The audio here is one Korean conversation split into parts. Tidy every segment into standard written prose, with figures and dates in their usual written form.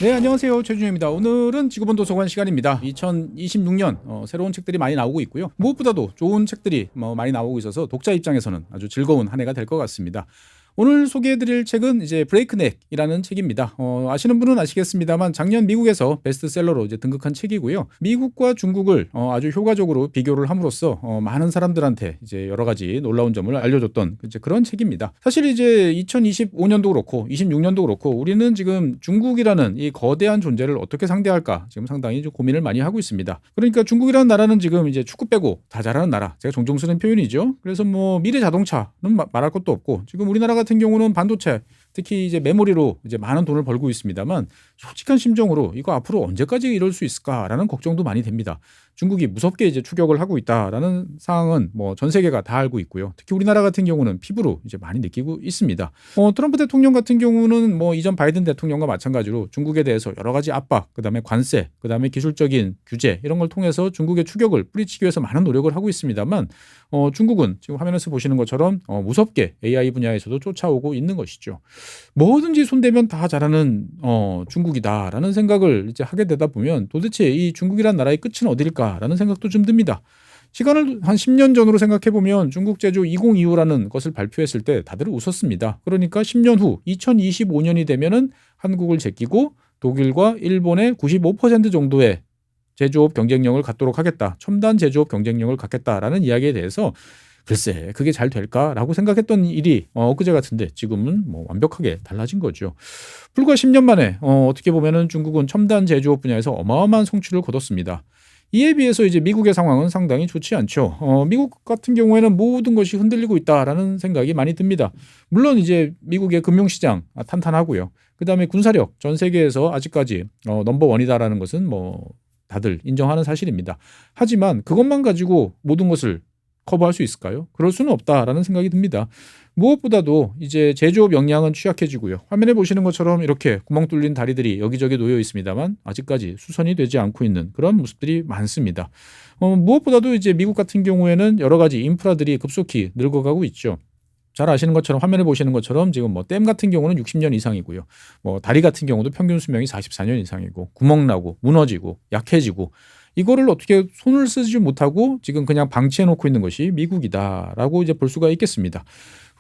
네, 안녕하세요. 최준영입니다. 오늘은 지구본 도서관 시간입니다. 2026년 새로운 책들이 많이 나오고 있고요. 무엇보다도 좋은 책들이 많이 나오고 있어서 독자 입장에서는 아주 즐거운 한 해가 될 것 같습니다. 오늘 소개해드릴 책은 이제 브레이크넥이라는 책입니다. 아시는 분은 아시겠습니다만 작년 미국에서 베스트셀러로 이제 등극한 책이고요. 미국과 중국을 아주 효과적으로 비교를 함으로써 많은 사람들한테 이제 여러 가지 놀라운 점을 알려줬던 이제 그런 책입니다. 사실 이제 2025년도 그렇고 26년도 그렇고 우리는 지금 중국이라는 이 거대한 존재를 어떻게 상대할까 지금 상당히 좀 고민을 많이 하고 있습니다. 그러니까 중국이라는 나라는 지금 이제 축구 빼고 다 잘하는 나라. 제가 종종 쓰는 표현이죠. 그래서 뭐 미래 자동차는 말할 것도 없고 지금 우리나라 같은 경우는 반도체 특히 이제 메모리로 이제 많은 돈을 벌고 있습니다만 솔직한 심정으로 이거 앞으로 언제까지 이럴 수 있을까라는 걱정도 많이 됩니다. 중국이 무섭게 이제 추격을 하고 있다라는 상황은 뭐 전 세계가 다 알고 있고요. 특히 우리나라 같은 경우는 피부로 이제 많이 느끼고 있습니다. 트럼프 대통령 같은 경우는 뭐 이전 바이든 대통령과 마찬가지로 중국에 대해서 여러 가지 압박, 그다음에 관세, 그다음에 기술적인 규제 이런 걸 통해서 중국의 추격을 뿌리치기 위해서 많은 노력을 하고 있습니다만 중국은 지금 화면에서 보시는 것처럼 무섭게 AI 분야에서도 쫓아오고 있는 것이죠. 뭐든지 손대면 다 잘하는 중국이다라는 생각을 이제 하게 되다 보면 도대체 이 중국이란 나라의 끝은 어딜까라는 생각도 좀 듭니다. 시간을 한 10년 전으로 생각해 보면 중국 제조 2025라는 것을 발표했을 때 다들 웃었습니다. 그러니까 10년 후 2025년이 되면은 한국을 제끼고 독일과 일본의 95% 정도의 제조업 경쟁력을 갖도록 하겠다. 첨단 제조업 경쟁력을 갖겠다라는 이야기에 대해서 글쎄 그게 잘 될까라고 생각했던 일이 엊그제 같은데 지금은 뭐 완벽하게 달라진 거죠. 불과 10년 만에 어떻게 보면은 중국은 첨단 제조업 분야에서 어마어마한 성취를 거뒀습니다. 이에 비해서 이제 미국의 상황은 상당히 좋지 않죠. 미국 같은 경우에는 모든 것이 흔들리고 있다라는 생각이 많이 듭니다. 물론 이제 미국의 금융시장 탄탄하고요. 그다음에 군사력 전 세계에서 아직까지 넘버원이다라는 것은 뭐 다들 인정하는 사실입니다. 하지만 그것만 가지고 모든 것을 커버할 수 있을까요? 그럴 수는 없다라는 생각이 듭니다. 무엇보다도 이제 제조업 역량은 취약해지고요. 화면에 보시는 것처럼 이렇게 구멍 뚫린 다리들이 여기저기 놓여 있습니다만 아직까지 수선이 되지 않고 있는 그런 모습들이 많습니다. 무엇보다도 이제 미국 같은 경우에는 여러 가지 인프라들이 급속히 늙어가고 있죠. 잘 아시는 것처럼 화면에 보시는 것처럼 지금 뭐 댐 같은 경우는 60년 이상이고요. 뭐 다리 같은 경우도 평균 수명이 44년 이상이고 구멍 나고 무너지고 약해지고 이거를 어떻게 손을 쓰지 못하고 지금 그냥 방치해 놓고 있는 것이 미국이다라고 이제 볼 수가 있겠습니다.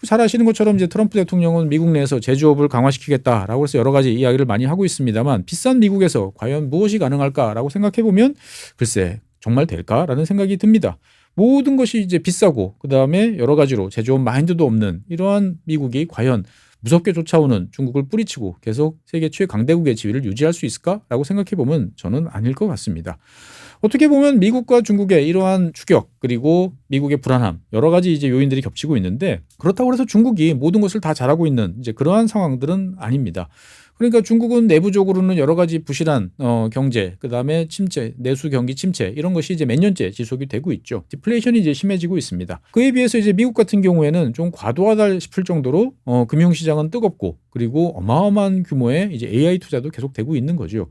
잘 아시는 것처럼 이제 트럼프 대통령은 미국 내에서 제조업을 강화시키겠다라고 해서 여러 가지 이야기를 많이 하고 있습니다만 비싼 미국에서 과연 무엇이 가능할까라고 생각해 보면 글쎄 정말 될까라는 생각이 듭니다. 모든 것이 이제 비싸고 그다음에 여러 가지로 제조업 마인드도 없는 이러한 미국이 과연 무섭게 쫓아오는 중국을 뿌리치고 계속 세계 최강대국의 지위를 유지할 수 있을까라고 생각해 보면 저는 아닐 것 같습니다. 어떻게 보면 미국과 중국의 이러한 추격 그리고 미국의 불안함 여러 가지 이제 요인들이 겹치고 있는데 그렇다고 해서 중국이 모든 것을 다 잘하고 있는 이제 그러한 상황들은 아닙니다. 그러니까 중국은 내부적으로는 여러 가지 부실한 경제, 그다음에 침체, 내수 경기 침체 이런 것이 이제 몇 년째 지속이 되고 있죠. 디플레이션이 이제 심해지고 있습니다. 그에 비해서 이제 미국 같은 경우에는 좀 과도하다 싶을 정도로 금융시장은 뜨겁고 그리고 어마어마한 규모의 이제 AI 투자도 계속되고 있는 거죠.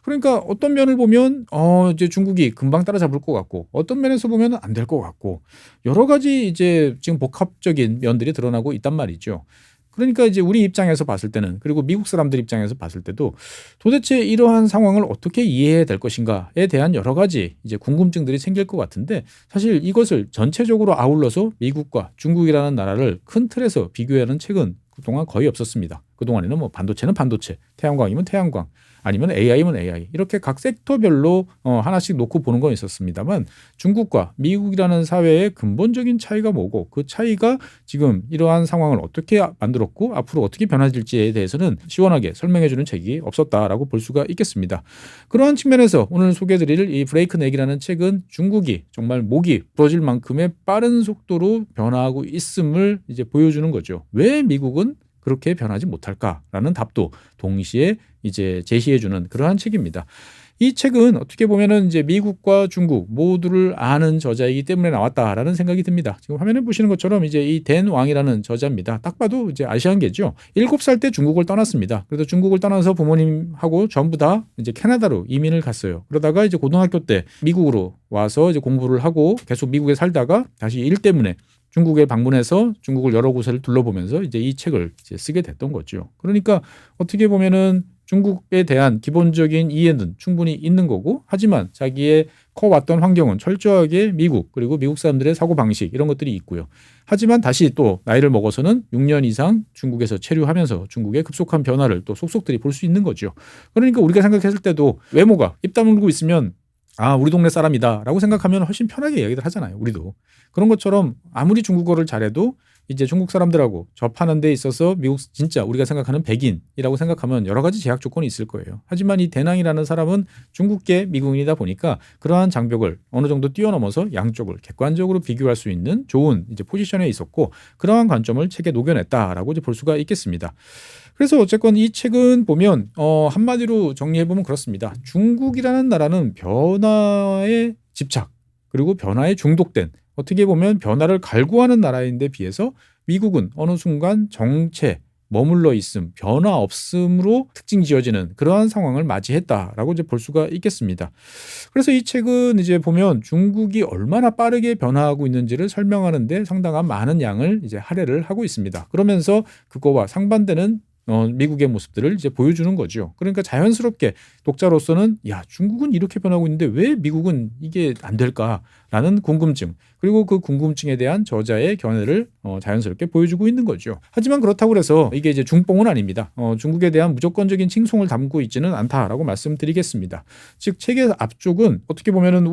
그러니까 어떤 면을 보면 이제 중국이 금방 따라잡을 것 같고 어떤 면에서 보면 안 될 것 같고 여러 가지 이제 지금 복합적인 면들이 드러나고 있단 말이죠. 그러니까 이제 우리 입장에서 봤을 때는 그리고 미국 사람들 입장에서 봤을 때도 도대체 이러한 상황을 어떻게 이해해야 될 것인가에 대한 여러 가지 이제 궁금증들이 생길 것 같은데 사실 이것을 전체적으로 아울러서 미국과 중국이라는 나라를 큰 틀에서 비교하는 책은 그동안 거의 없었습니다. 그동안에는 뭐 반도체는 반도체, 태양광이면 태양광, 아니면 AI면 AI 이렇게 각 섹터별로 하나씩 놓고 보는 건 있었습니다만 중국과 미국이라는 사회의 근본적인 차이가 뭐고 그 차이가 지금 이러한 상황을 어떻게 만들었고 앞으로 어떻게 변화될지에 대해서는 시원하게 설명해 주는 책이 없었다라고 볼 수가 있겠습니다. 그러한 측면에서 오늘 소개해드릴 이 브레이크넥이라는 책은 중국이 정말 목이 부러질 만큼의 빠른 속도로 변화하고 있음을 이제 보여주는 거죠. 왜 미국은 그렇게 변하지 못할까라는 답도 동시에 이제 제시해주는 그러한 책입니다. 이 책은 어떻게 보면은 이제 미국과 중국 모두를 아는 저자이기 때문에 나왔다라는 생각이 듭니다. 지금 화면에 보시는 것처럼 이제 이 댄 왕이라는 저자입니다. 딱 봐도 이제 아시안계죠. 7살 때 중국을 떠났습니다. 그래서 중국을 떠나서 부모님하고 전부 다 이제 캐나다로 이민을 갔어요. 그러다가 이제 고등학교 때 미국으로 와서 이제 공부를 하고 계속 미국에 살다가 다시 일 때문에 중국에 방문해서 중국을 여러 곳을 둘러보면서 이제 이 책을 이제 쓰게 됐던 거죠. 그러니까 어떻게 보면은 중국에 대한 기본적인 이해는 충분히 있는 거고, 하지만 자기의 커왔던 환경은 철저하게 미국, 그리고 미국 사람들의 사고방식 이런 것들이 있고요. 하지만 다시 또 나이를 먹어서는 6년 이상 중국에서 체류하면서 중국의 급속한 변화를 또 속속들이 볼 수 있는 거죠. 그러니까 우리가 생각했을 때도 외모가 입 다물고 있으면 아, 우리 동네 사람이다라고 생각하면 훨씬 편하게 이야기를 하잖아요. 우리도. 그런 것처럼 아무리 중국어를 잘해도 이제 중국 사람들하고 접하는 데 있어서 미국 진짜 우리가 생각하는 백인이라고 생각하면 여러 가지 제약 조건이 있을 거예요. 하지만 이 대낭이라는 사람은 중국계 미국인이다 보니까 그러한 장벽을 어느 정도 뛰어넘어서 양쪽을 객관적으로 비교할 수 있는 좋은 이제 포지션에 있었고, 그러한 관점을 책에 녹여냈다라고 이제 볼 수가 있겠습니다. 그래서 어쨌건 이 책은 보면 한마디로 정리해보면 그렇습니다. 중국이라는 나라는 변화에 집착, 그리고 변화에 중독된, 어떻게 보면 변화를 갈구하는 나라인데 비해서 미국은 어느 순간 정체, 머물러 있음, 변화 없음으로 특징 지어지는 그러한 상황을 맞이했다라고 이제 볼 수가 있겠습니다. 그래서 이 책은 이제 보면 중국이 얼마나 빠르게 변화하고 있는지를 설명하는데 상당한 많은 양을 이제 할애를 하고 있습니다. 그러면서 그거와 상반되는 미국의 모습들을 이제 보여주는 거죠. 그러니까 자연스럽게 독자로서는 야, 중국은 이렇게 변하고 있는데 왜 미국은 이게 안 될까라는 궁금증, 그리고 그 궁금증에 대한 저자의 견해를 자연스럽게 보여주고 있는 거죠. 하지만 그렇다고 해서 이게 이제 중뽕은 아닙니다. 중국에 대한 무조건적인 칭송을 담고 있지는 않다라고 말씀드리겠습니다. 즉 책의 앞쪽은 어떻게 보면은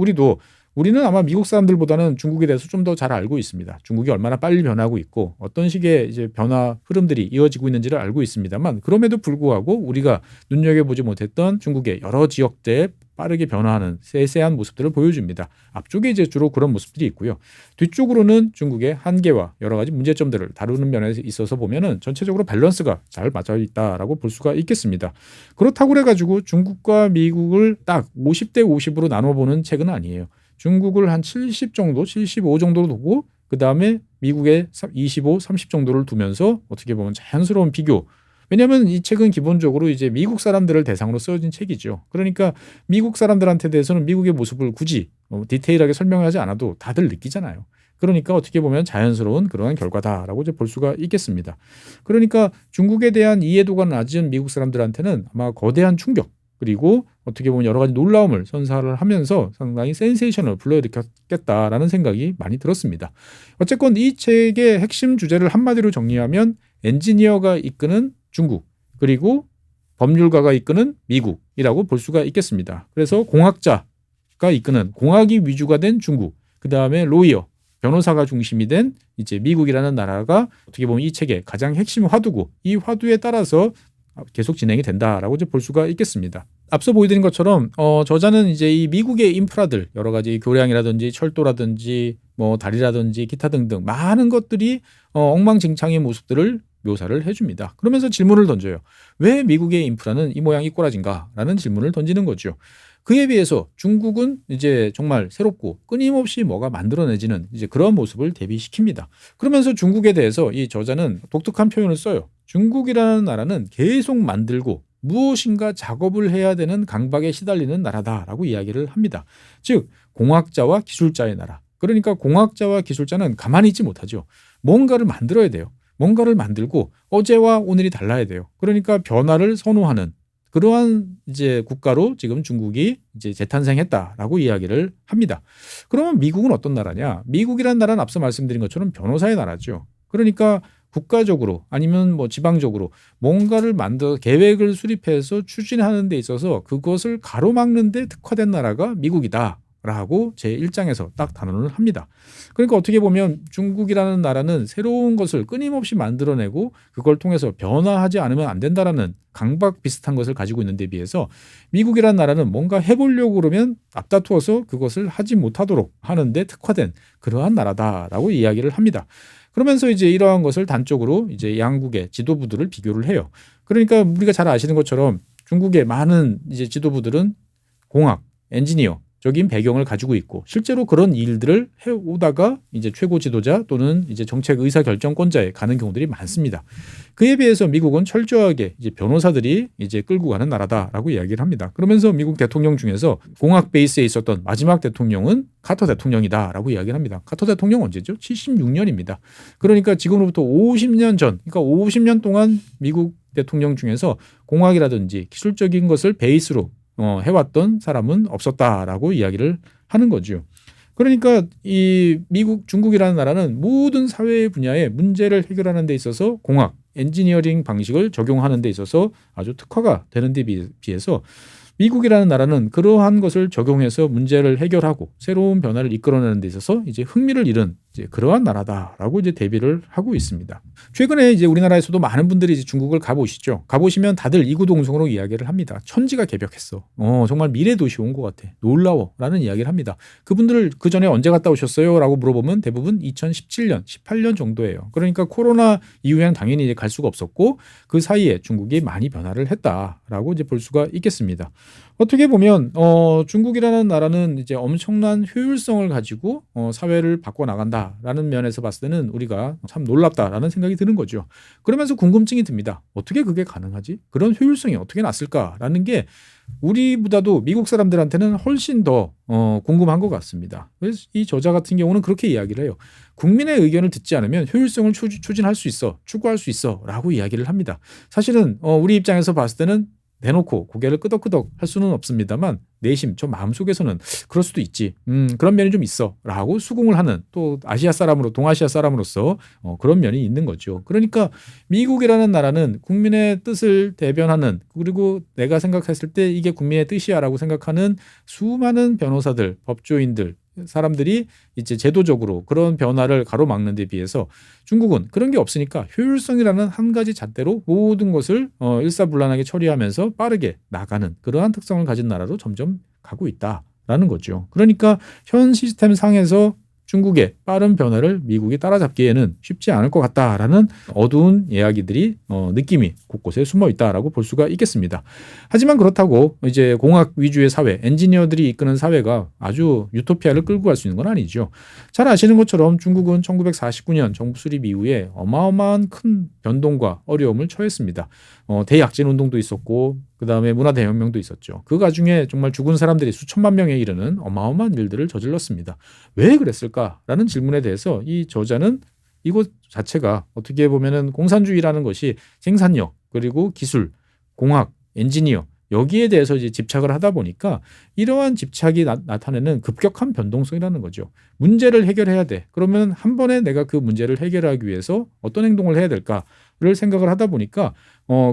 우리는 아마 미국 사람들보다는 중국에 대해서 좀 더 잘 알고 있습니다. 중국이 얼마나 빨리 변하고 있고 어떤 식의 이제 변화 흐름들이 이어지고 있는지를 알고 있습니다만, 그럼에도 불구하고 우리가 눈여겨보지 못했던 중국의 여러 지역대에 빠르게 변화하는 세세한 모습들을 보여줍니다. 앞쪽에 이제 주로 그런 모습들이 있고요. 뒤쪽으로는 중국의 한계와 여러 가지 문제점들을 다루는 면에 있어서 보면은 전체적으로 밸런스가 잘 맞아 있다라고 볼 수가 있겠습니다. 그렇다고 그래가지고 중국과 미국을 딱 50대 50으로 나눠보는 책은 아니에요. 중국을 한 70 정도, 75 정도로 두고 그 다음에 미국의 25, 30 정도를 두면서 어떻게 보면 자연스러운 비교. 왜냐하면 이 책은 기본적으로 이제 미국 사람들을 대상으로 쓰여진 책이죠. 그러니까 미국 사람들한테 대해서는 미국의 모습을 굳이 디테일하게 설명하지 않아도 다들 느끼잖아요. 그러니까 어떻게 보면 자연스러운 그러한 결과다라고 이제 볼 수가 있겠습니다. 그러니까 중국에 대한 이해도가 낮은 미국 사람들한테는 아마 거대한 충격, 그리고 어떻게 보면 여러 가지 놀라움을 선사를 하면서 상당히 센세이션을 불러일으켰겠다라는 생각이 많이 들었습니다. 어쨌건 이 책의 핵심 주제를 한마디로 정리하면 엔지니어가 이끄는 중국, 그리고 법률가가 이끄는 미국이라고 볼 수가 있겠습니다. 그래서 공학자가 이끄는 공학이 위주가 된 중국, 그 다음에 로이어, 변호사가 중심이 된 이제 미국이라는 나라가 어떻게 보면 이 책의 가장 핵심 화두고, 이 화두에 따라서 계속 진행이 된다라고 이제 볼 수가 있겠습니다. 앞서 보여드린 것처럼 저자는 이제 이 미국의 인프라들, 여러 가지 교량이라든지 철도라든지 뭐 다리라든지 기타 등등 많은 것들이 엉망진창의 모습들을 묘사를 해줍니다. 그러면서 질문을 던져요. 왜 미국의 인프라는 이 모양 이 꼬라진가라는 질문을 던지는 거죠. 그에 비해서 중국은 이제 정말 새롭고 끊임없이 뭐가 만들어내지는 이제 그런 모습을 대비시킵니다. 그러면서 중국에 대해서 이 저자는 독특한 표현을 써요. 중국이라는 나라는 계속 만들고 무엇인가 작업을 해야 되는 강박에 시달리는 나라다라고 이야기를 합니다. 즉 공학자와 기술자의 나라. 그러니까 공학자와 기술자는 가만히 있지 못하죠. 뭔가를 만들어야 돼요. 뭔가를 만들고 어제와 오늘이 달라야 돼요. 그러니까 변화를 선호하는 그러한 이제 국가로 지금 중국이 이제 재탄생했다라고 이야기를 합니다. 그러면 미국은 어떤 나라냐? 미국이라는 나라는 앞서 말씀드린 것처럼 변호사의 나라죠. 그러니까 국가적으로 아니면 뭐 지방적으로 뭔가를 만들어 계획을 수립해서 추진하는 데 있어서 그것을 가로막는 데 특화된 나라가 미국이다라고 제1장에서 딱 단언을 합니다. 그러니까 어떻게 보면 중국이라는 나라는 새로운 것을 끊임없이 만들어내고 그걸 통해서 변화하지 않으면 안 된다라는 강박 비슷한 것을 가지고 있는 데 비해서 미국이라는 나라는 뭔가 해보려고 그러면 앞다투어서 그것을 하지 못하도록 하는데 특화된 그러한 나라다라고 이야기를 합니다. 그러면서 이제 이러한 것을 단적으로 이제 양국의 지도부들을 비교를 해요. 그러니까 우리가 잘 아시는 것처럼 중국의 많은 이제 지도부들은 공학, 엔지니어적인 배경을 가지고 있고 실제로 그런 일들을 해오다가 이제 최고 지도자 또는 이제 정책 의사 결정권자에 가는 경우들이 많습니다. 그에 비해서 미국은 철저하게 이제 변호사들이 이제 끌고 가는 나라다라고 이야기를 합니다. 그러면서 미국 대통령 중에서 공학 베이스에 있었던 마지막 대통령은 카터 대통령이다라고 이야기를 합니다. 카터 대통령 언제죠? 76년입니다. 그러니까 지금으로부터 50년 전, 그러니까 50년 동안 미국 대통령 중에서 공학이라든지 기술적인 것을 베이스로 해왔던 사람은 없었다라고 이야기를 하는 거죠. 그러니까 이 미국, 중국이라는 나라는 모든 사회 분야의 문제를 해결하는 데 있어서 공학, 엔지니어링 방식을 적용하는 데 있어서 아주 특화가 되는 데 비해서 미국이라는 나라는 그러한 것을 적용해서 문제를 해결하고 새로운 변화를 이끌어내는 데 있어서 이제 흥미를 잃은 이제 그러한 나라다라고 이제 대비를 하고 있습니다. 최근에 이제 우리나라에서도 많은 분들이 이제 중국을 가보시죠. 가보시면 다들 이구동성으로 이야기를 합니다. 천지가 개벽했어. 정말 미래 도시 온 것 같아. 놀라워라는 이야기를 합니다. 그분들을 그 전에 언제 갔다 오셨어요?라고 물어보면 대부분 2017년, 18년 정도예요. 그러니까 코로나 이후에는 당연히 이제 갈 수가 없었고 그 사이에 중국이 많이 변화를 했다라고 이제 볼 수가 있겠습니다. 어떻게 보면 중국이라는 나라는 이제 엄청난 효율성을 가지고 사회를 바꿔 나간다라는 면에서 봤을 때는 우리가 참 놀랍다라는 생각이 드는 거죠. 그러면서 궁금증이 듭니다. 어떻게 그게 가능하지? 그런 효율성이 어떻게 났을까라는 게 우리보다도 미국 사람들한테는 훨씬 더 궁금한 것 같습니다. 그래서 이 저자 같은 경우는 그렇게 이야기를 해요. 국민의 의견을 듣지 않으면 효율성을 추진할 수 있어, 추구할 수 있어라고 이야기를 합니다. 사실은 우리 입장에서 봤을 때는 대놓고 고개를 끄덕끄덕 할 수는 없습니다만 내심 저 마음속에서는 그럴 수도 있지. 그런 면이 좀 있어 라고 수긍을 하는 또 아시아 사람으로 동아시아 사람으로서 그런 면이 있는 거죠. 그러니까 미국이라는 나라는 국민의 뜻을 대변하는 그리고 내가 생각했을 때 이게 국민의 뜻이야 라고 생각하는 수많은 변호사들, 법조인들 사람들이 이제 제도적으로 그런 변화를 가로막는 데 비해서 중국은 그런 게 없으니까 효율성이라는 한 가지 잣대로 모든 것을 일사불란하게 처리하면서 빠르게 나가는 그러한 특성을 가진 나라로 점점 가고 있다라는 거죠. 그러니까 현 시스템 상에서 중국의 빠른 변화를 미국이 따라잡기에는 쉽지 않을 것 같다라는 어두운 이야기들이 느낌이 곳곳에 숨어 있다라고 볼 수가 있겠습니다. 하지만 그렇다고 이제 공학 위주의 사회, 엔지니어들이 이끄는 사회가 아주 유토피아를 끌고 갈 수 있는 건 아니죠. 잘 아시는 것처럼 중국은 1949년 정부 수립 이후에 어마어마한 큰 변동과 어려움을 처했습니다. 대약진 운동도 있었고 그다음에 문화대혁명도 있었죠. 그 와중에 정말 죽은 사람들이 수천만 명에 이르는 어마어마한 일들을 저질렀습니다. 왜 그랬을까라는 질문에 대해서 이 저자는 이것 자체가 어떻게 보면은 공산주의라는 것이 생산력 그리고 기술, 공학, 엔지니어 여기에 대해서 이제 집착을 하다 보니까 이러한 집착이 나타내는 급격한 변동성이라는 거죠. 문제를 해결해야 돼. 그러면 한 번에 내가 그 문제를 해결하기 위해서 어떤 행동을 해야 될까를 생각을 하다 보니까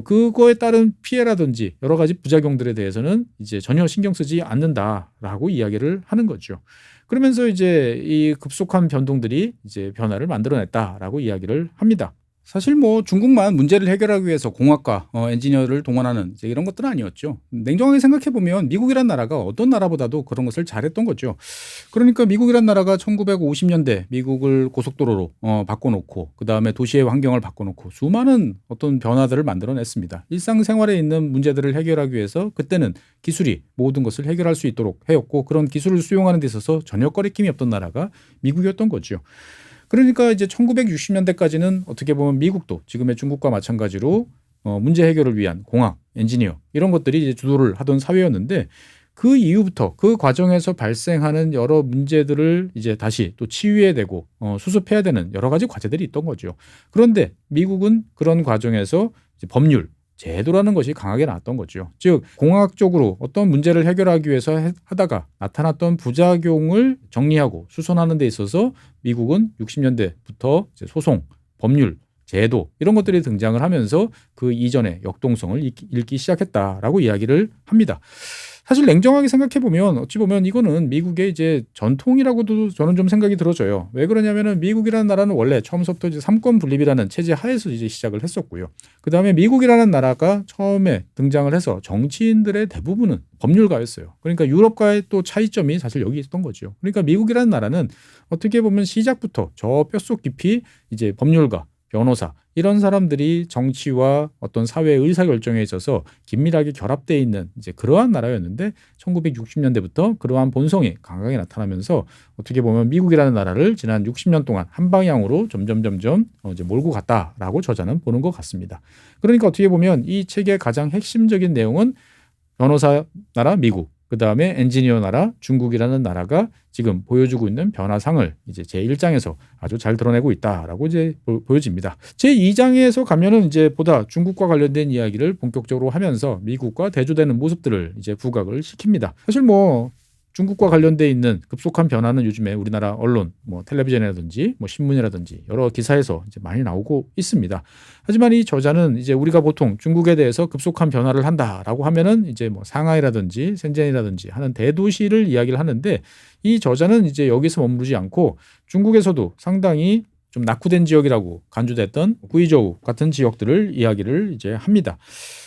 그거에 따른 피해라든지 여러 가지 부작용들에 대해서는 이제 전혀 신경 쓰지 않는다라고 이야기를 하는 거죠. 그러면서 이제 이 급속한 변동들이 이제 변화를 만들어냈다라고 이야기를 합니다. 사실 뭐 중국만 문제를 해결하기 위해서 공학과 엔지니어를 동원하는 이제 이런 것들은 아니었죠. 냉정하게 생각해 보면 미국이란 나라가 어떤 나라보다도 그런 것을 잘했던 거죠. 그러니까 미국이란 나라가 1950년대 미국을 고속도로로 바꿔놓고 그 다음에 도시의 환경을 바꿔놓고 수많은 어떤 변화들을 만들어냈습니다. 일상생활에 있는 문제들을 해결하기 위해서 그때는 기술이 모든 것을 해결할 수 있도록 해였고 그런 기술을 수용하는 데 있어서 전혀 꺼리낌이 없던 나라가 미국이었던 거죠. 그러니까 이제 1960년대까지는 어떻게 보면 미국도 지금의 중국과 마찬가지로 문제 해결을 위한 공학, 엔지니어 이런 것들이 이제 주도를 하던 사회였는데 그 이후부터 그 과정에서 발생하는 여러 문제들을 이제 다시 또 치유해야 되고 수습해야 되는 여러 가지 과제들이 있던 거죠. 그런데 미국은 그런 과정에서 이제 법률, 제도라는 것이 강하게 나왔던 거죠. 즉 공학적으로 어떤 문제를 해결하기 위해서 하다가 나타났던 부작용을 정리하고 수선하는 데 있어서 미국은 60년대부터 소송, 법률, 제도 이런 것들이 등장을 하면서 그 이전의 역동성을 잃기 시작했다라고 이야기를 합니다. 사실 냉정하게 생각해 보면 어찌 보면 이거는 미국의 이제 전통이라고도 저는 좀 생각이 들어져요. 왜 그러냐면은 미국이라는 나라는 원래 처음부터 이제 삼권 분립이라는 체제 하에서 이제 시작을 했었고요. 그 다음에 미국이라는 나라가 처음에 등장을 해서 정치인들의 대부분은 법률가였어요. 그러니까 유럽과의 또 차이점이 사실 여기 있었던 거죠. 그러니까 미국이라는 나라는 어떻게 보면 시작부터 저 뼛속 깊이 이제 법률가, 변호사 이런 사람들이 정치와 어떤 사회의 의사결정에 있어서 긴밀하게 결합되어 있는 이제 그러한 나라였는데 1960년대부터 그러한 본성이 강하게 나타나면서 어떻게 보면 미국이라는 나라를 지난 60년 동안 한 방향으로 점점 이제 몰고 갔다라고 저자는 보는 것 같습니다. 그러니까 어떻게 보면 이 책의 가장 핵심적인 내용은 변호사 나라 미국 그다음에 엔지니어 나라 중국이라는 나라가 지금 보여주고 있는 변화상을 이제 제1장에서 아주 잘 드러내고 있다라고 이제 보여집니다. 제2장에서 가면은 이제 보다 중국과 관련된 이야기를 본격적으로 하면서 미국과 대조되는 모습들을 이제 부각을 시킵니다. 사실 뭐 중국과 관련돼 있는 급속한 변화는 요즘에 우리나라 언론, 뭐 텔레비전이라든지 뭐 신문이라든지 여러 기사에서 이제 많이 나오고 있습니다. 하지만 이 저자는 이제 우리가 보통 중국에 대해서 급속한 변화를 한다라고 하면은 이제 뭐 상하이라든지 센젠이라든지 하는 대도시를 이야기를 하는데, 이 저자는 이제 여기서 머무르지 않고 중국에서도 상당히 좀 낙후된 지역이라고 간주됐던 구이저우 같은 지역들을 이야기를 이제 합니다.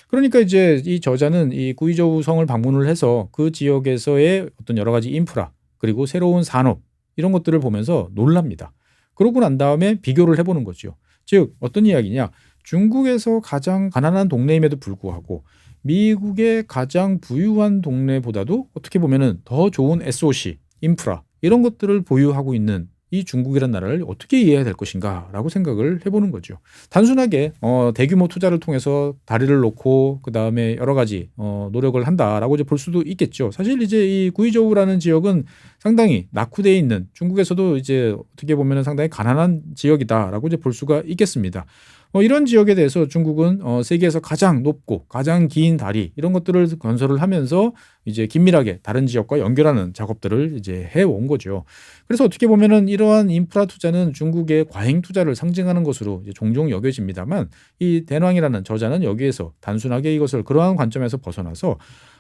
그러니까 이제 이 저자는 이 구이저우 성을 방문을 해서 그 지역에서의 어떤 여러 가지 인프라 그리고 새로운 산업 이런 것들을 보면서 놀랍니다. 그러고 난 다음에 비교를 해보는 거죠. 즉 어떤 이야기냐, 중국에서 가장 가난한 동네임에도 불구하고 미국의 가장 부유한 동네보다도 어떻게 보면은 더 좋은 SOC, 인프라 이런 것들을 보유하고 있는 이 중국이라는 나라를 어떻게 이해해야 될 것인가라고 생각을 해보는 거죠. 단순하게 대규모 투자를 통해서 다리를 놓고 그 다음에 여러 가지 노력을 한다라고 이제 볼 수도 있겠죠. 사실 이제 이 구이저우라는 지역은 상당히 낙후되어 있는, 중국에서도 이제 어떻게 보면 상당히 가난한 지역이다라고 이제 볼 수가 있겠습니다. 이런 지역에 대해서 중국은 세계에서 가장 높고 가장 긴 다리 이런 것들을 건설을 하면서 이제 긴밀하게 다른 지역과 연결하는 작업들을 이제 해온 거죠. 그래서 어떻게 보면은 이러한 인프라 투자는 중국의 과잉 투자를 상징하는 것으로 이제 종종 여겨집니다만, 이 대왕이라는 저자는 여기에서 단순하게 이것을 그러한 관점에서 벗어나서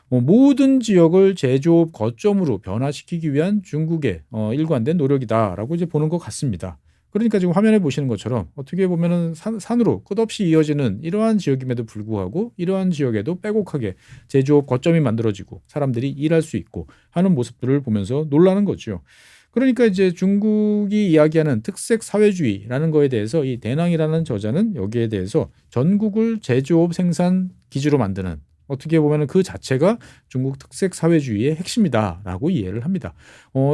모든 지역을 제조업 거점으로 변화시키기 위한 중국의 일관된 노력이다라고 이제 보는 것 같습니다. 그러니까 지금 화면에 보시는 것처럼 어떻게 보면은 산으로 끝없이 이어지는 이러한 지역임에도 불구하고 이러한 지역에도 빼곡하게 제조업 거점이 만들어지고 사람들이 일할 수 있고 하는 모습들을 보면서 놀라는 거죠. 그러니까 이제 중국이 이야기하는 특색 사회주의라는 거에 대해서 이 대낭이라는 저자는 여기에 대해서 전국을 제조업 생산 기지로 만드는, 어떻게 보면 그 자체가 중국 특색 사회주의의 핵심이다라고 이해를 합니다.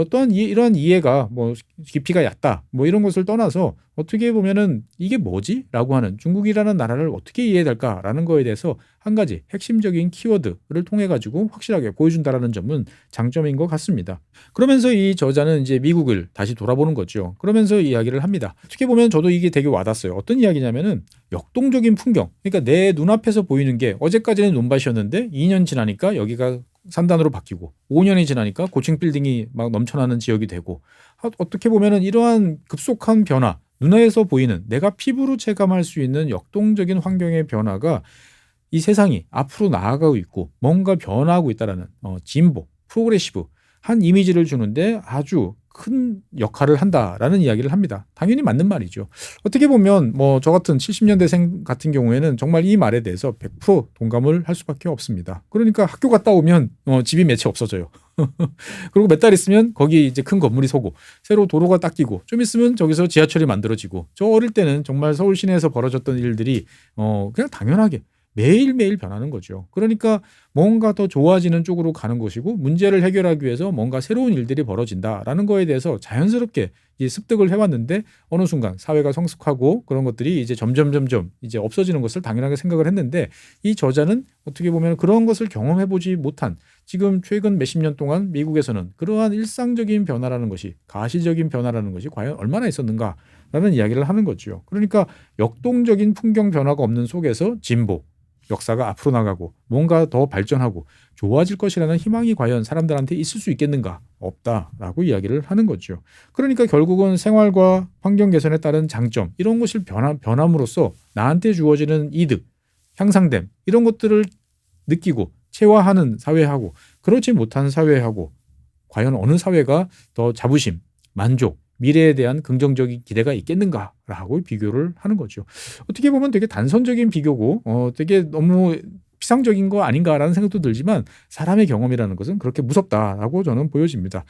또한 이러한 이해가 뭐 깊이가 얕다 뭐 이런 것을 떠나서 어떻게 보면은 이게 뭐지?라고 하는, 중국이라는 나라를 어떻게 이해해야 될까라는 거에 대해서 한 가지 핵심적인 키워드를 통해 가지고 확실하게 보여준다라는 점은 장점인 것 같습니다. 그러면서 이 저자는 이제 미국을 다시 돌아보는 거죠. 그러면서 이야기를 합니다. 어떻게 보면 저도 이게 되게 와닿았어요. 어떤 이야기냐면은 역동적인 풍경. 그러니까 내 눈앞에서 보이는 게 어제까지는 논밭이었는데 2년 지나니까 여기가 산단으로 바뀌고 5년이 지나니까 고층 빌딩이 막 넘쳐나는 지역이 되고, 어떻게 보면은 이러한 급속한 변화, 눈에서 보이는 내가 피부로 체감할 수 있는 역동적인 환경의 변화가 이 세상이 앞으로 나아가고 있고 뭔가 변화하고 있다라는 진보, 프로그레시브 한 이미지를 주는데 아주 큰 역할을 한다라는 이야기를 합니다. 당연히 맞는 말이죠. 어떻게 보면 뭐 저 같은 70년대생 같은 경우에는 정말 이 말에 대해서 100% 동감을 할 수밖에 없습니다. 그러니까 학교 갔다 오면 집이 몇 채 없어져요. 그리고 몇 달 있으면 거기 이제 큰 건물이 서고 새로 도로가 닦이고 좀 있으면 저기서 지하철이 만들어지고, 저 어릴 때는 정말 서울 시내에서 벌어졌던 일들이 그냥 당연하게 매일매일 변하는 거죠. 그러니까 뭔가 더 좋아지는 쪽으로 가는 것이고, 문제를 해결하기 위해서 뭔가 새로운 일들이 벌어진다라는 거에 대해서 자연스럽게 이제 습득을 해왔는데, 어느 순간 사회가 성숙하고 그런 것들이 이제 점점 이제 없어지는 것을 당연하게 생각을 했는데, 이 저자는 어떻게 보면 그런 것을 경험해보지 못한, 지금 최근 몇십 년 동안 미국에서는 그러한 일상적인 변화라는 것이, 가시적인 변화라는 것이 과연 얼마나 있었는가라는 이야기를 하는 거죠. 그러니까 역동적인 풍경 변화가 없는 속에서 진보, 역사가 앞으로 나가고 뭔가 더 발전하고 좋아질 것이라는 희망이 과연 사람들한테 있을 수 있겠는가? 없다라고 이야기를 하는 거죠. 그러니까 결국은 생활과 환경 개선에 따른 장점, 이런 것을 변함으로써 나한테 주어지는 이득, 향상됨 이런 것들을 느끼고 체화하는 사회하고 그렇지 못한 사회하고 과연 어느 사회가 더 자부심, 만족, 미래에 대한 긍정적인 기대가 있겠는가라고 비교를 하는 거죠. 어떻게 보면 되게 단선적인 비교고 되게 너무 피상적인 거 아닌가라는 생각도 들지만, 사람의 경험이라는 것은 그렇게 무섭다라고 저는 보여집니다.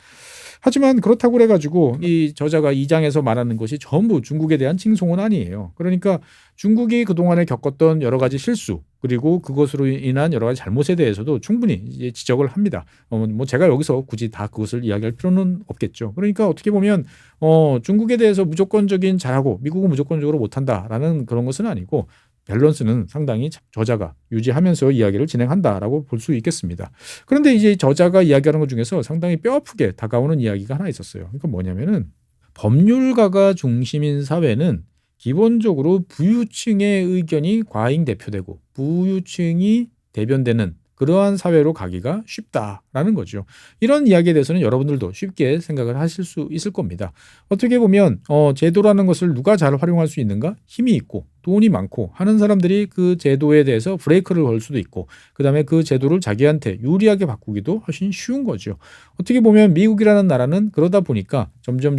하지만 그렇다고 그래가지고 이 저자가 2장에서 말하는 것이 전부 중국에 대한 칭송은 아니에요. 그러니까 중국이 그동안에 겪었던 여러 가지 실수, 그리고 그것으로 인한 여러 가지 잘못에 대해서도 충분히 이제 지적을 합니다. 뭐 제가 여기서 굳이 다 그것을 이야기할 필요는 없겠죠. 그러니까 어떻게 보면 중국에 대해서 무조건적인 잘하고 미국은 무조건적으로 못한다라는 그런 것은 아니고, 밸런스는 상당히 저자가 유지하면서 이야기를 진행한다라고 볼 수 있겠습니다. 그런데 이제 저자가 이야기하는 것 중에서 상당히 뼈아프게 다가오는 이야기가 하나 있었어요. 그러니까 뭐냐면은 법률가가 중심인 사회는 기본적으로 부유층의 의견이 과잉 대표되고 부유층이 대변되는 그러한 사회로 가기가 쉽다라는 거죠. 이런 이야기에 대해서는 여러분들도 쉽게 생각을 하실 수 있을 겁니다. 어떻게 보면 제도라는 것을 누가 잘 활용할 수 있는가? 힘이 있고 돈이 많고 하는 사람들이 그 제도에 대해서 브레이크를 걸 수도 있고 그다음에 그 제도를 자기한테 유리하게 바꾸기도 훨씬 쉬운 거죠. 어떻게 보면 미국이라는 나라는 그러다 보니까 점점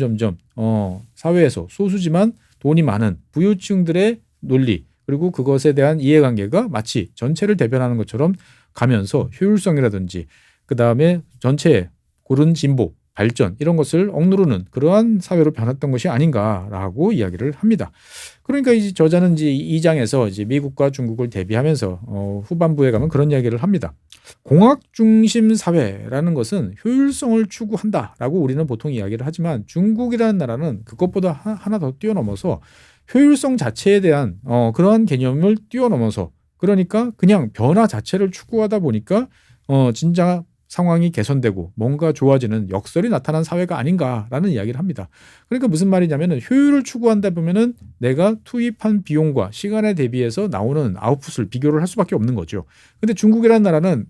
사회에서 소수지만 돈이 많은 부유층들의 논리 그리고 그것에 대한 이해관계가 마치 전체를 대변하는 것처럼 가면서 효율성이라든지 그다음에 전체의 고른 진보, 발전 이런 것을 억누르는 그러한 사회로 변했던 것이 아닌가라고 이야기를 합니다. 그러니까 이 저자는 이제 이 장에서 이제 미국과 중국을 대비하면서 후반부에 가면 그런 이야기를 합니다. 공학 중심 사회라는 것은 효율성을 추구한다라고 우리는 보통 이야기를 하지만 중국이라는 나라는 그것보다 하나 더 뛰어넘어서 효율성 자체에 대한 그러한 개념을 뛰어넘어서 그러니까 그냥 변화 자체를 추구하다 보니까 진짜 상황이 개선되고 뭔가 좋아지는 역설이 나타난 사회가 아닌가라는 이야기를 합니다. 그러니까 무슨 말이냐면은 효율을 추구한다 보면은 내가 투입한 비용과 시간에 대비해서 나오는 아웃풋을 비교를 할 수밖에 없는 거죠. 근데 중국이라는 나라는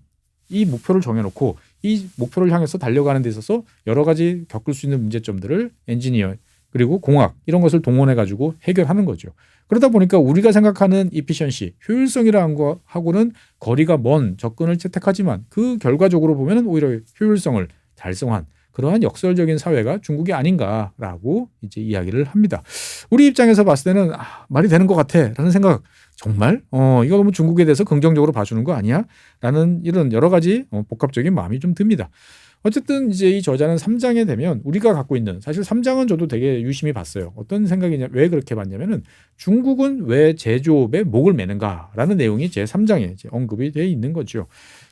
이 목표를 정해놓고 이 목표를 향해서 달려가는 데 있어서 여러 가지 겪을 수 있는 문제점들을 엔지니어 그리고 공학 이런 것을 동원해 가지고 해결하는 거죠. 그러다 보니까 우리가 생각하는 이피션시, 효율성이라는 거하고는 거리가 먼 접근을 채택하지만 그 결과적으로 보면 오히려 효율성을 달성한 그러한 역설적인 사회가 중국이 아닌가라고 이제 이야기를 합니다. 우리 입장에서 봤을 때는 말이 되는 것 같아라는 생각 정말 이거 너무 중국에 대해서 긍정적으로 봐주는 거 아니야? 라는 이런 여러 가지 복합적인 마음이 좀 듭니다. 어쨌든 이제 이 저자는 3장에 되면 우리가 갖고 있는 사실 3장은 저도 되게 유심히 봤어요. 어떤 생각이냐 왜 그렇게 봤냐면은 중국은 왜 제조업에 목을 매는가라는 내용이 제 3장에 이제 언급이 되어 있는 거죠.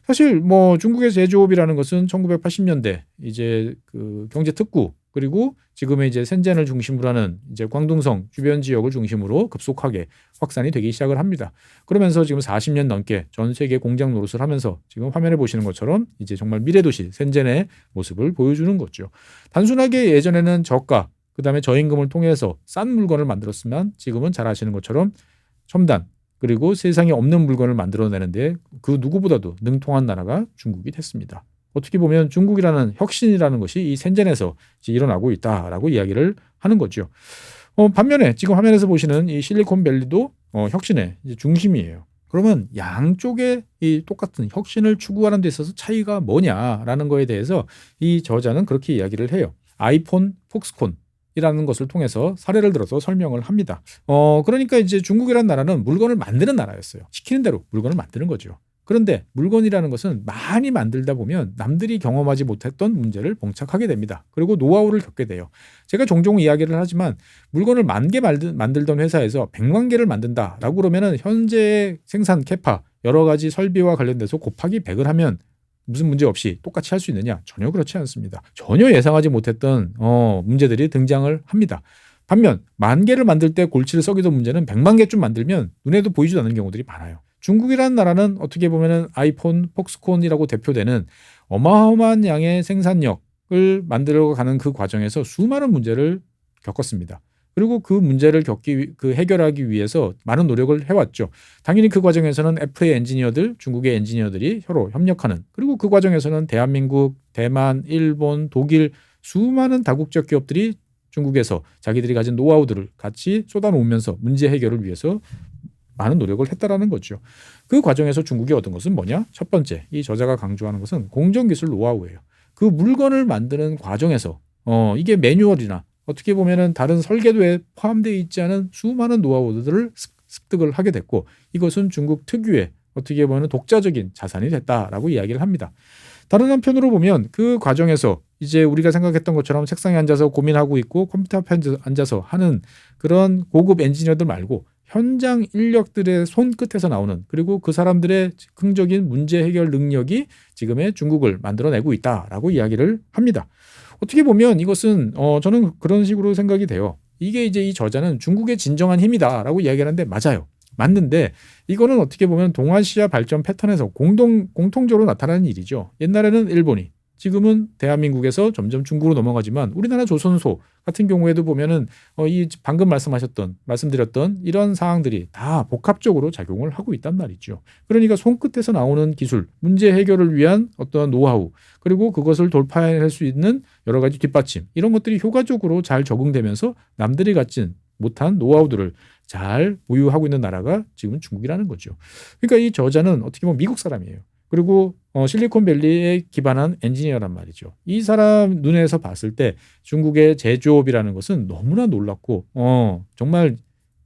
사실 뭐 중국의 제조업이라는 것은 1980년대 이제 그 경제 특구 그리고 지금의 이제 센젠을 중심으로 하는 이제 광둥성 주변 지역을 중심으로 급속하게 확산이 되기 시작을 합니다. 그러면서 지금 40년 넘게 전 세계 공장 노릇을 하면서 지금 화면에 보시는 것처럼 이제 정말 미래도시 센젠의 모습을 보여주는 거죠. 단순하게 예전에는 저가 그다음에 저임금을 통해서 싼 물건을 만들었으면 지금은 잘 아시는 것처럼 첨단 그리고 세상에 없는 물건을 만들어내는데 그 누구보다도 능통한 나라가 중국이 됐습니다. 어떻게 보면 중국이라는 혁신이라는 것이 이 센젠에서 일어나고 있다라고 이야기를 하는 거죠. 반면에 지금 화면에서 보시는 이 실리콘밸리도 혁신의 중심이에요. 그러면 양쪽의 이 똑같은 혁신을 추구하는 데 있어서 차이가 뭐냐라는 거에 대해서 이 저자는 그렇게 이야기를 해요. 아이폰, 폭스콘이라는 것을 통해서 사례를 들어서 설명을 합니다. 그러니까 이제 중국이라는 나라는 물건을 만드는 나라였어요. 시키는 대로 물건을 만드는 거죠. 그런데 물건이라는 것은 많이 만들다 보면 남들이 경험하지 못했던 문제를 봉착하게 됩니다. 그리고 노하우를 겪게 돼요. 제가 종종 이야기를 하지만 물건을 10,000개 만들던 회사에서 100만 개를 만든다라고 그러면은 현재의 생산 캐파 여러 가지 설비와 관련돼서 곱하기 100을 하면 무슨 문제 없이 똑같이 할 수 있느냐? 전혀 그렇지 않습니다. 전혀 예상하지 못했던 문제들이 등장을 합니다. 반면 10,000개를 만들 때 골치를 썩이던 문제는 100만 개쯤 만들면 눈에도 보이지도 않는 경우들이 많아요. 중국이라는 나라는 어떻게 보면은 아이폰, 폭스콘이라고 대표되는 어마어마한 양의 생산력을 만들어가는 그 과정에서 수많은 문제를 겪었습니다. 그리고 그 문제를 해결하기 위해서 많은 노력을 해왔죠. 당연히 그 과정에서는 FA 엔지니어들, 중국의 엔지니어들이 서로 협력하는 그리고 그 과정에서는 대한민국, 대만, 일본, 독일 수많은 다국적 기업들이 중국에서 자기들이 가진 노하우들을 같이 쏟아놓으면서 문제 해결을 위해서 많은 노력을 했다라는 거죠. 그 과정에서 중국이 얻은 것은 뭐냐? 첫 번째, 이 저자가 강조하는 것은 공정기술 노하우예요. 그 물건을 만드는 과정에서 이게 매뉴얼이나 어떻게 보면은 다른 설계도에 포함되어 있지 않은 수많은 노하우들을 습득을 하게 됐고 이것은 중국 특유의 어떻게 보면 독자적인 자산이 됐다라고 이야기를 합니다. 다른 한편으로 보면 그 과정에서 이제 우리가 생각했던 것처럼 책상에 앉아서 고민하고 있고 컴퓨터 앞에 앉아서 하는 그런 고급 엔지니어들 말고 현장 인력들의 손끝에서 나오는 그리고 그 사람들의 즉흥적인 문제 해결 능력이 지금의 중국을 만들어내고 있다라고 이야기를 합니다. 어떻게 보면 이것은 저는 그런 식으로 생각이 돼요. 이게 이제 이 저자는 중국의 진정한 힘이다라고 이야기하는데 맞아요. 맞는데 이거는 어떻게 보면 동아시아 발전 패턴에서 공통적으로 나타나는 일이죠. 옛날에는 일본이, 지금은 대한민국에서 점점 중국으로 넘어가지만 우리나라 조선소 같은 경우에도 보면은 이 방금 말씀드렸던 이런 사항들이 다 복합적으로 작용을 하고 있단 말이죠. 그러니까 손끝에서 나오는 기술, 문제 해결을 위한 어떤 노하우, 그리고 그것을 돌파할 수 있는 여러 가지 뒷받침, 이런 것들이 효과적으로 잘 적응되면서 남들이 갖진 못한 노하우들을 잘 보유하고 있는 나라가 지금 중국이라는 거죠. 그러니까 이 저자는 어떻게 보면 미국 사람이에요. 그리고 실리콘밸리에 기반한 엔지니어란 말이죠. 이 사람 눈에서 봤을 때 중국의 제조업이라는 것은 너무나 놀랍고 정말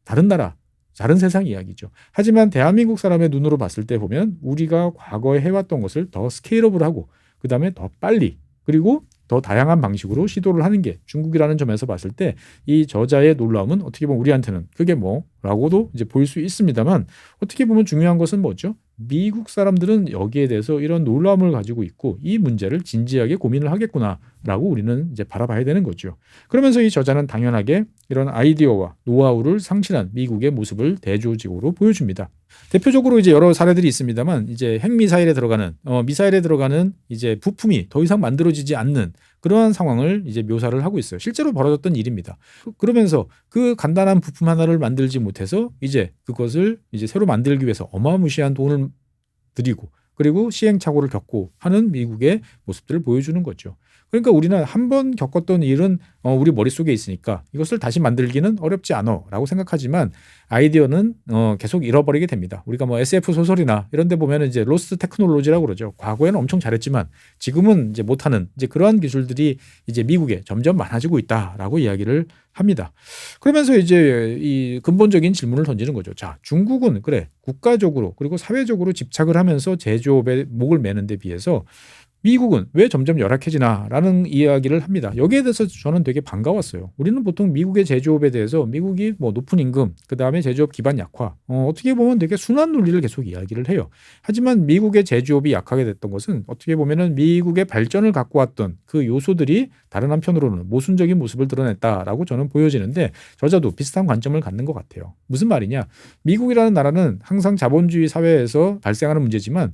다른 나라, 다른 세상 이야기죠. 하지만 대한민국 사람의 눈으로 봤을 때 보면 우리가 과거에 해왔던 것을 더 스케일업을 하고 그다음에 더 빨리 그리고 더 다양한 방식으로 시도를 하는 게 중국이라는 점에서 봤을 때 이 저자의 놀라움은 어떻게 보면 우리한테는 그게 뭐라고도 이제 보일 수 있습니다만, 어떻게 보면 중요한 것은 뭐죠? 미국 사람들은 여기에 대해서 이런 놀라움을 가지고 있고 이 문제를 진지하게 고민을 하겠구나라고 우리는 이제 바라봐야 되는 거죠. 그러면서 이 저자는 당연하게 이런 아이디어와 노하우를 상실한 미국의 모습을 대조적으로 보여줍니다. 대표적으로 이제 여러 사례들이 있습니다만, 이제 핵미사일에 들어가는 미사일에 들어가는 이제 부품이 더 이상 만들어지지 않는 그러한 상황을 이제 묘사를 하고 있어요. 실제로 벌어졌던 일입니다. 그러면서 그 간단한 부품 하나를 만들지 못해서 이제 그것을 이제 새로 만들기 위해서 어마무시한 돈을 들이고 그리고 시행착오를 겪고 하는 미국의 모습들을 보여주는 거죠. 그러니까 우리는 한 번 겪었던 일은 우리 머릿속에 있으니까 이것을 다시 만들기는 어렵지 않아라고 생각하지만 아이디어는 계속 잃어버리게 됩니다. 우리가 뭐 SF 소설이나 이런 데 보면 이제 로스트 테크놀로지라고 그러죠. 과거에는 엄청 잘했지만 지금은 이제 못하는 이제 그러한 기술들이 이제 미국에 점점 많아지고 있다라고 이야기를 합니다. 그러면서 이제 이 근본적인 질문을 던지는 거죠. 자, 중국은 그래 국가적으로 그리고 사회적으로 집착을 하면서 제조업에 목을 매는 데 비해서 미국은 왜 점점 열악해지나라는 이야기를 합니다. 여기에 대해서 저는 되게 반가웠어요. 우리는 보통 미국의 제조업에 대해서 미국이 뭐 높은 임금, 그 다음에 제조업 기반 약화, 어떻게 보면 되게 순환 논리를 계속 이야기를 해요. 하지만 미국의 제조업이 약하게 됐던 것은 어떻게 보면은 미국의 발전을 갖고 왔던 그 요소들이 다른 한편으로는 모순적인 모습을 드러냈다라고 저는 보여지는데, 저자도 비슷한 관점을 갖는 것 같아요. 무슨 말이냐? 미국이라는 나라는 항상 자본주의 사회에서 발생하는 문제지만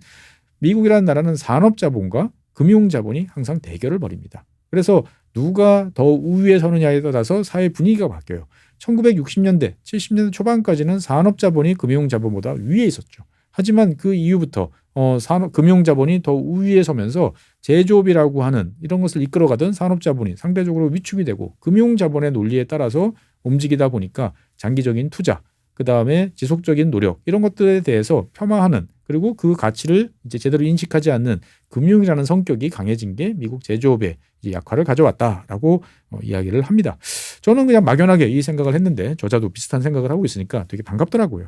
미국이라는 나라는 산업자본과 금융자본이 항상 대결을 벌입니다. 그래서 누가 더 우위에 서느냐에 따라서 사회 분위기가 바뀌어요. 1960년대, 70년대 초반까지는 산업자본이 금융자본보다 위에 있었죠. 하지만 그 이후부터 금융자본이 더 우위에 서면서 제조업이라고 하는 이런 것을 이끌어가던 산업자본이 상대적으로 위축이 되고 금융자본의 논리에 따라서 움직이다 보니까 장기적인 투자, 그 다음에 지속적인 노력 이런 것들에 대해서 폄하하는, 그리고 그 가치를 이제 제대로 인식하지 않는 금융이라는 성격이 강해진 게 미국 제조업의 이제 약화를 가져왔다라고 이야기를 합니다. 저는 그냥 막연하게 이 생각을 했는데 저자도 비슷한 생각을 하고 있으니까 되게 반갑더라고요.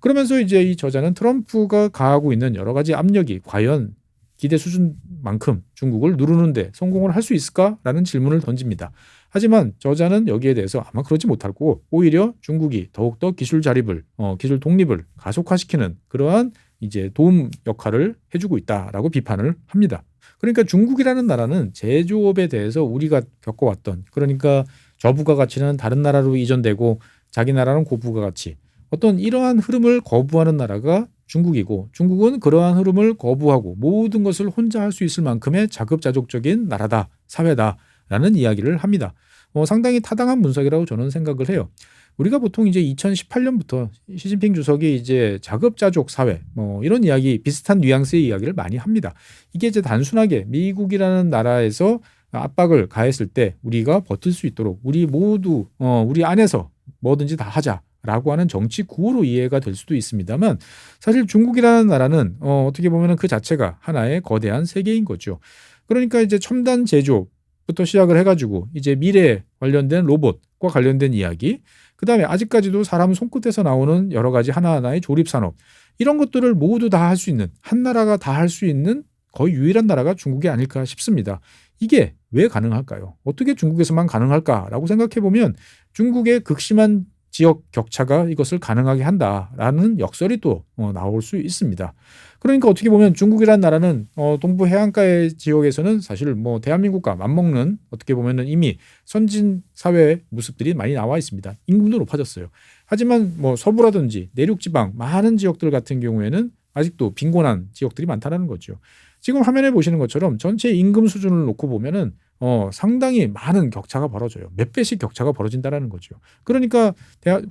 그러면서 이제 이 저자는 트럼프가 가하고 있는 여러 가지 압력이 과연 기대 수준만큼 중국을 누르는데 성공을 할 수 있을까라는 질문을 던집니다. 하지만 저자는 여기에 대해서 아마 그러지 못할 거고 오히려 중국이 더욱더 기술 자립을, 기술 독립을 가속화시키는 그러한 이제 도움 역할을 해주고 있다라고 비판을 합니다. 그러니까 중국이라는 나라는 제조업에 대해서 우리가 겪어왔던, 그러니까 저부가가치는 다른 나라로 이전되고 자기 나라는 고부가가치, 어떤 이러한 흐름을 거부하는 나라가 중국이고, 중국은 그러한 흐름을 거부하고 모든 것을 혼자 할 수 있을 만큼의 자급자족적인 나라다, 사회다라는 이야기를 합니다. 상당히 타당한 분석이라고 저는 생각을 해요. 우리가 보통 이제 2018년부터 시진핑 주석이 이제 자급자족 사회 이런 이야기, 비슷한 뉘앙스의 이야기를 많이 합니다. 이게 이제 단순하게 미국이라는 나라에서 압박을 가했을 때 우리가 버틸 수 있도록 우리 모두 우리 안에서 뭐든지 다 하자라고 하는 정치 구호로 이해가 될 수도 있습니다만, 사실 중국이라는 나라는 어떻게 보면 그 자체가 하나의 거대한 세계인 거죠. 그러니까 이제 첨단 제조부터 시작을 해가지고 이제 미래 관련된 로봇과 관련된 이야기, 그 다음에 아직까지도 사람 손끝에서 나오는 여러 가지 하나하나의 조립산업, 이런 것들을 모두 다 할 수 있는, 한 나라가 다 할 수 있는 거의 유일한 나라가 중국이 아닐까 싶습니다. 이게 왜 가능할까요? 어떻게 중국에서만 가능할까라고 생각해 보면 중국의 극심한 지역 격차가 이것을 가능하게 한다라는 역설이 또 나올 수 있습니다. 그러니까 어떻게 보면 중국이라는 나라는 동부 해안가의 지역에서는 사실 뭐 대한민국과 맞먹는, 어떻게 보면은 이미 선진 사회의 모습들이 많이 나와 있습니다. 인구도 높아졌어요. 하지만 뭐 서부라든지 내륙 지방 많은 지역들 같은 경우에는 아직도 빈곤한 지역들이 많다는 거죠. 지금 화면에 보시는 것처럼 전체 임금 수준을 놓고 보면은 상당히 많은 격차가 벌어져요. 몇 배씩 격차가 벌어진다는 거죠. 그러니까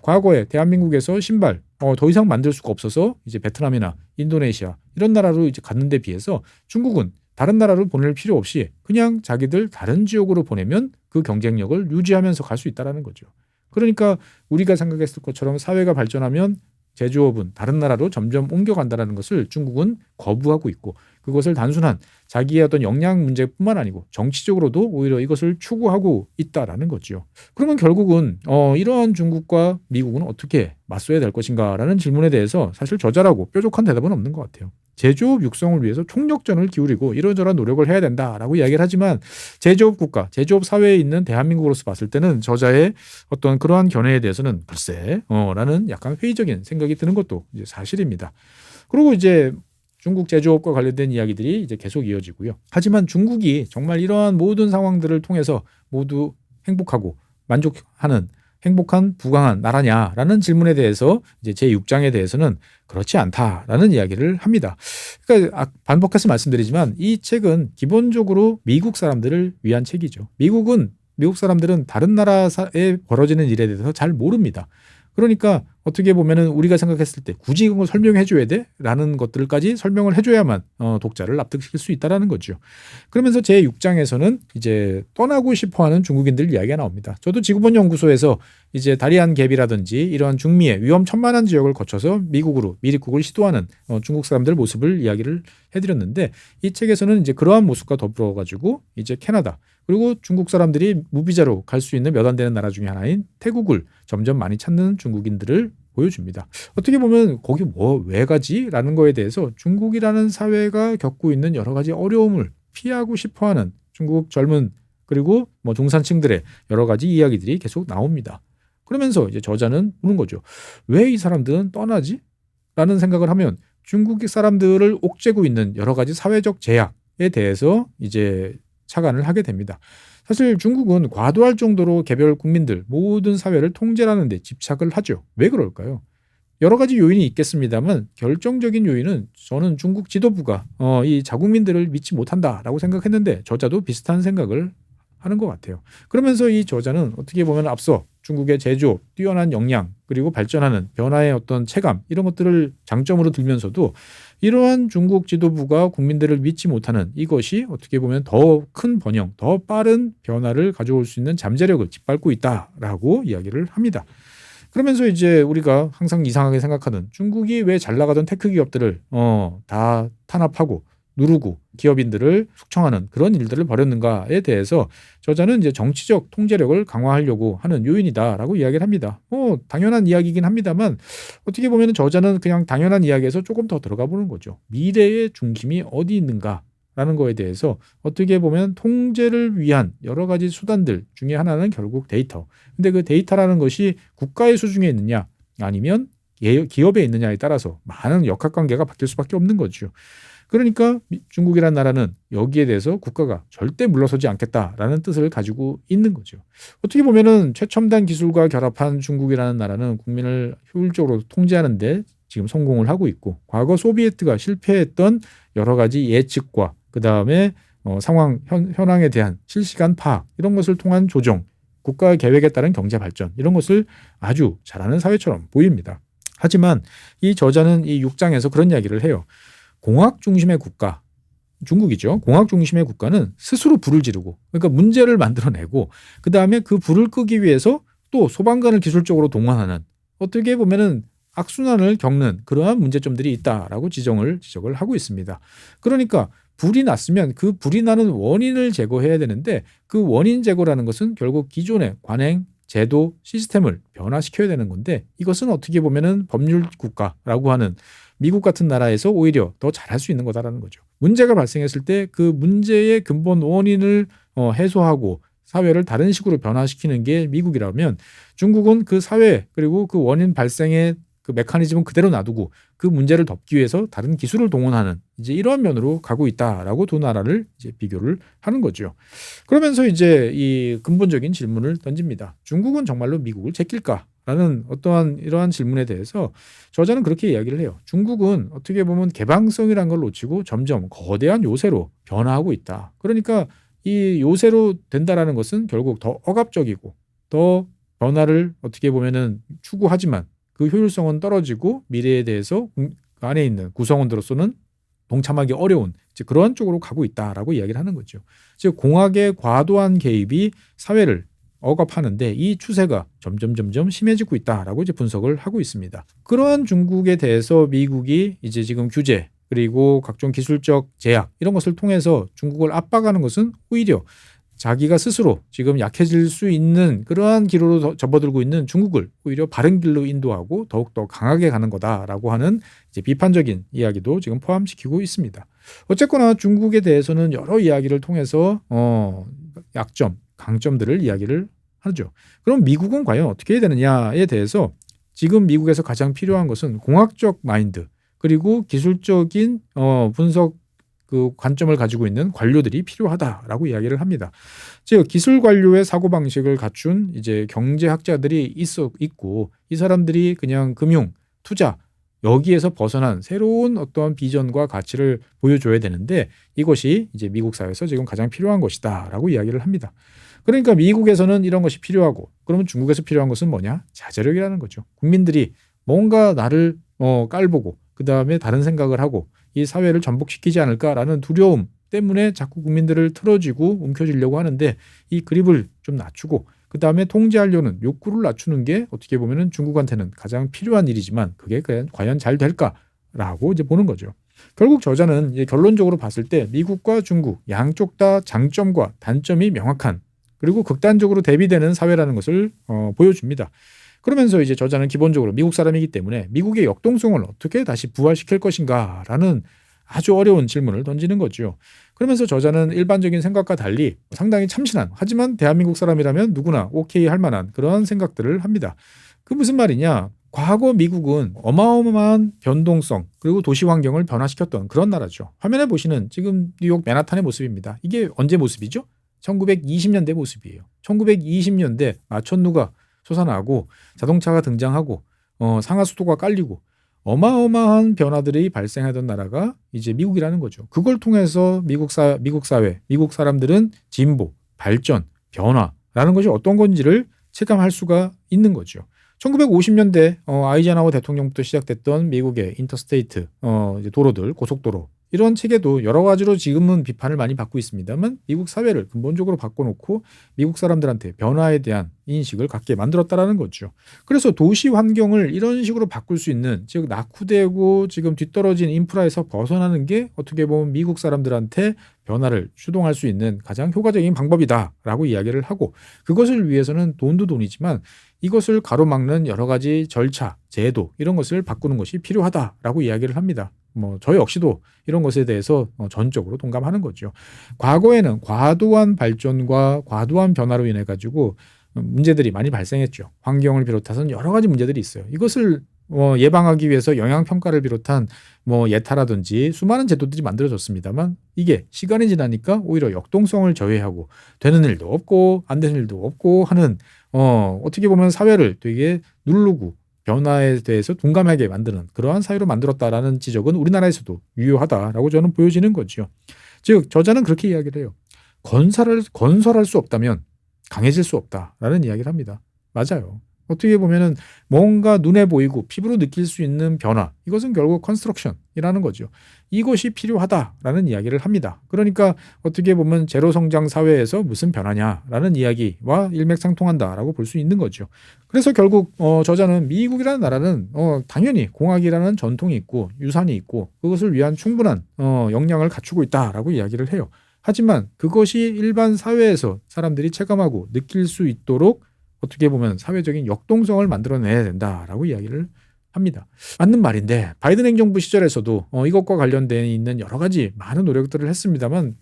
과거에 대한민국에서 신발 더 이상 만들 수가 없어서 이제 베트남이나 인도네시아 이런 나라로 이제 갔는 데 비해서 중국은 다른 나라로 보낼 필요 없이 그냥 자기들 다른 지역으로 보내면 그 경쟁력을 유지하면서 갈 수 있다는 거죠. 그러니까 우리가 생각했을 것처럼 사회가 발전하면 제조업은 다른 나라로 점점 옮겨간다는 것을 중국은 거부하고 있고, 그것을 단순한 자기의 어떤 역량 문제뿐만 아니고 정치적으로도 오히려 이것을 추구하고 있다라는 거죠. 그러면 결국은 이러한 중국과 미국은 어떻게 맞서야 될 것인가라는 질문에 대해서 사실 저자라고 뾰족한 대답은 없는 것 같아요. 제조업 육성을 위해서 총력전을 기울이고 이러저러한 노력을 해야 된다라고 이야기를 하지만 제조업 국가, 제조업 사회에 있는 대한민국으로서 봤을 때는 저자의 어떤 그러한 견해에 대해서는 글쎄 라는 약간 회의적인 생각이 드는 것도 이제 사실입니다. 그리고 이제 중국 제조업과 관련된 이야기들이 이제 계속 이어지고요. 하지만 중국이 정말 이러한 모든 상황들을 통해서 모두 행복하고 만족하는 행복한 부강한 나라냐라는 질문에 대해서 이제 제6장에 대해서는 그렇지 않다라는 이야기를 합니다. 그러니까 반복해서 말씀드리지만 이 책은 기본적으로 미국 사람들을 위한 책이죠. 미국 사람들은 다른 나라에 벌어지는 일에 대해서 잘 모릅니다. 그러니까 어떻게 보면은 우리가 생각했을 때 굳이 이건 설명해 줘야 돼? 라는 것들까지 설명을 해줘야만 독자를 납득시킬 수 있다는 거죠. 그러면서 제6장에서는 이제 떠나고 싶어하는 중국인들 이야기가 나옵니다. 저도 지구본 연구소에서 이제 다리안 갭이라든지 이러한 중미의 위험천만한 지역을 거쳐서 미립국을 시도하는 중국 사람들 모습을 이야기를 해드렸는데, 이 책에서는 이제 그러한 모습과 더불어 가지고 이제 캐나다, 그리고 중국 사람들이 무비자로 갈 수 있는 몇 안 되는 나라 중에 하나인 태국을 점점 많이 찾는 중국인들을 보여줍니다. 어떻게 보면 거기 왜 가지? 라는 거에 대해서 중국이라는 사회가 겪고 있는 여러 가지 어려움을 피하고 싶어하는 중국 젊은 그리고 뭐 중산층들의 여러 가지 이야기들이 계속 나옵니다. 그러면서 이제 저자는 묻는 거죠. 왜 이 사람들은 떠나지? 라는 생각을 하면 중국 사람들을 옥죄고 있는 여러 가지 사회적 제약에 대해서 이제 착안을 하게 됩니다. 사실 중국은 과도할 정도로 개별 국민들 모든 사회를 통제하는 데 집착을 하죠. 왜 그럴까요? 여러 가지 요인이 있겠습니다만 결정적인 요인은 저는 중국 지도부가 이 자국민들을 믿지 못한다라고 생각했는데 저자도 비슷한 생각을 하는 것 같아요. 그러면서 이 저자는 어떻게 보면 앞서 중국의 제조업, 뛰어난 역량, 그리고 발전하는 변화의 어떤 체감 이런 것들을 장점으로 들면서도 이러한 중국 지도부가 국민들을 믿지 못하는 이것이 어떻게 보면 더 큰 번영, 더 빠른 변화를 가져올 수 있는 잠재력을 짓밟고 있다라고 이야기를 합니다. 그러면서 이제 우리가 항상 이상하게 생각하는 중국이 왜 잘 나가던 테크 기업들을 다 탄압하고 누르고 기업인들을 숙청하는 그런 일들을 벌였는가에 대해서 저자는 이제 정치적 통제력을 강화하려고 하는 요인이다라고 이야기를 합니다. 당연한 이야기이긴 합니다만 어떻게 보면 저자는 그냥 당연한 이야기에서 조금 더 들어가 보는 거죠. 미래의 중심이 어디 있는가라는 거에 대해서 어떻게 보면 통제를 위한 여러 가지 수단들 중에 하나는 결국 데이터. 근데 그 데이터라는 것이 국가의 수중에 있느냐 아니면 기업에 있느냐에 따라서 많은 역학관계가 바뀔 수밖에 없는 거죠. 그러니까 중국이라는 나라는 여기에 대해서 국가가 절대 물러서지 않겠다라는 뜻을 가지고 있는 거죠. 어떻게 보면은 최첨단 기술과 결합한 중국이라는 나라는 국민을 효율적으로 통제하는데 지금 성공을 하고 있고, 과거 소비에트가 실패했던 여러 가지 예측과 그 다음에 상황 현황에 대한 실시간 파악 이런 것을 통한 조정, 국가 계획에 따른 경제 발전 이런 것을 아주 잘하는 사회처럼 보입니다. 하지만 이 저자는 이 6장에서 그런 이야기를 해요. 공학 중심의 국가, 중국이죠. 공학 중심의 국가는 스스로 불을 지르고, 그러니까 문제를 만들어내고, 그 다음에 그 불을 끄기 위해서 또 소방관을 기술적으로 동원하는, 어떻게 보면은 악순환을 겪는 그러한 문제점들이 있다라고 지적을 하고 있습니다. 그러니까 불이 났으면 그 불이 나는 원인을 제거해야 되는데, 그 원인 제거라는 것은 결국 기존의 관행, 제도, 시스템을 변화시켜야 되는 건데, 이것은 어떻게 보면은 법률 국가라고 하는 미국 같은 나라에서 오히려 더 잘할 수 있는 거다라는 거죠. 문제가 발생했을 때 그 문제의 근본 원인을 해소하고 사회를 다른 식으로 변화시키는 게 미국이라면, 중국은 그 사회 그리고 그 원인 발생의 그 메커니즘은 그대로 놔두고 그 문제를 덮기 위해서 다른 기술을 동원하는 이제 이러한 면으로 가고 있다라고 두 나라를 이제 비교를 하는 거죠. 그러면서 이제 이 근본적인 질문을 던집니다. 중국은 정말로 미국을 제낄까? 라는 어떠한 이러한 질문에 대해서 저자는 그렇게 이야기를 해요. 중국은 어떻게 보면 개방성이라는 걸 놓치고 점점 거대한 요새로 변화하고 있다. 그러니까 이 요새로 된다라는 것은 결국 더 억압적이고 더 변화를 어떻게 보면은 추구하지만 그 효율성은 떨어지고 미래에 대해서 안에 있는 구성원들로서는 동참하기 어려운 그러한 쪽으로 가고 있다라고 이야기를 하는 거죠. 즉 공학의 과도한 개입이 사회를 억압하는데 이 추세가 점점 심해지고 있다라고 이제 분석을 하고 있습니다. 그러한 중국에 대해서 미국이 이제 지금 규제 그리고 각종 기술적 제약 이런 것을 통해서 중국을 압박하는 것은 오히려 자기가 스스로 지금 약해질 수 있는 그러한 기로로 접어들고 있는 중국을 오히려 바른 길로 인도하고 더욱더 강하게 가는 거다라고 하는 이제 비판적인 이야기도 지금 포함시키고 있습니다. 어쨌거나 중국에 대해서는 여러 이야기를 통해서 약점, 강점들을 이야기를 하죠. 그럼 미국은 과연 어떻게 해야 되느냐에 대해서 지금 미국에서 가장 필요한 것은 공학적 마인드 그리고 기술적인 분석 그 관점을 가지고 있는 관료들이 필요하다라고 이야기를 합니다. 즉 기술 관료의 사고 방식을 갖춘 이제 경제학자들이 있고 이 사람들이 그냥 금융, 투자 여기에서 벗어난 새로운 어떤 비전과 가치를 보여줘야 되는데 이것이 이제 미국 사회에서 지금 가장 필요한 것이다라고 이야기를 합니다. 그러니까 미국에서는 이런 것이 필요하고 그러면 중국에서 필요한 것은 뭐냐? 자제력이라는 거죠. 국민들이 뭔가 나를 깔보고 그다음에 다른 생각을 하고 이 사회를 전복시키지 않을까라는 두려움 때문에 자꾸 국민들을 틀어쥐고 움켜쥐려고 하는데 이 그립을 좀 낮추고 그다음에 통제하려는 욕구를 낮추는 게 어떻게 보면은 중국한테는 가장 필요한 일이지만 그게 과연 잘 될까라고 이제 보는 거죠. 결국 저자는 이제 결론적으로 봤을 때 미국과 중국 양쪽 다 장점과 단점이 명확한 그리고 극단적으로 대비되는 사회라는 것을 보여줍니다. 그러면서 이제 저자는 기본적으로 미국 사람이기 때문에 미국의 역동성을 어떻게 다시 부활시킬 것인가라는 아주 어려운 질문을 던지는 거죠. 그러면서 저자는 일반적인 생각과 달리 상당히 참신한 하지만 대한민국 사람이라면 누구나 오케이 할 만한 그런 생각들을 합니다. 그 무슨 말이냐? 과거 미국은 어마어마한 변동성 그리고 도시 환경을 변화시켰던 그런 나라죠. 화면에 보시는 지금 뉴욕 맨하탄의 모습입니다. 이게 언제 모습이죠? 1920년대 모습이에요. 1920년대 마천루가 솟아나고 자동차가 등장하고 상하수도가 깔리고 어마어마한 변화들이 발생하던 나라가 이제 미국이라는 거죠. 그걸 통해서 미국 사회, 미국 사람들은 진보, 발전, 변화라는 것이 어떤 건지를 체감할 수가 있는 거죠. 1950년대 아이젠하워 대통령부터 시작됐던 미국의 인터스테이트 도로들, 고속도로 이런 체계도 여러 가지로 지금은 비판을 많이 받고 있습니다만 미국 사회를 근본적으로 바꿔놓고 미국 사람들한테 변화에 대한 인식을 갖게 만들었다라는 거죠. 그래서 도시 환경을 이런 식으로 바꿀 수 있는 즉 낙후되고 지금 뒤떨어진 인프라에서 벗어나는 게 어떻게 보면 미국 사람들한테 변화를 추동할 수 있는 가장 효과적인 방법이다라고 이야기를 하고 그것을 위해서는 돈도 돈이지만 이것을 가로막는 여러 가지 절차, 제도 이런 것을 바꾸는 것이 필요하다라고 이야기를 합니다. 저 역시도 이런 것에 대해서 전적으로 동감하는 거죠. 과거에는 과도한 발전과 과도한 변화로 인해 가지고 문제들이 많이 발생했죠. 환경을 비롯해서는 여러 가지 문제들이 있어요. 이것을 예방하기 위해서 영양평가를 비롯한 예타라든지 수많은 제도들이 만들어졌습니다만 이게 시간이 지나니까 오히려 역동성을 저해하고 되는 일도 없고 안 되는 일도 없고 하는 어떻게 보면 사회를 되게 누르고 변화에 대해서 둔감하게 만드는 그러한 사회로 만들었다라는 지적은 우리나라에서도 유효하다라고 저는 보여지는 거죠. 즉 저자는 그렇게 이야기를 해요. 건설할 수 없다면 강해질 수 없다라는 이야기를 합니다. 맞아요. 어떻게 보면은 뭔가 눈에 보이고 피부로 느낄 수 있는 변화 이것은 결국 컨스트럭션이라는 거죠. 이것이 필요하다라는 이야기를 합니다. 그러니까 어떻게 보면 제로 성장 사회에서 무슨 변화냐라는 이야기와 일맥상통한다라고 볼 수 있는 거죠. 그래서 결국 저자는 미국이라는 나라는 당연히 공학이라는 전통이 있고 유산이 있고 그것을 위한 충분한 역량을 갖추고 있다라고 이야기를 해요. 하지만 그것이 일반 사회에서 사람들이 체감하고 느낄 수 있도록 어떻게 보면 사회적인 역동성을 만들어내야 된다라고 이야기를 합니다. 맞는 말인데 바이든 행정부 시절에서도 이것과 관련된 있는 여러 가지 많은 노력들을 했습니다만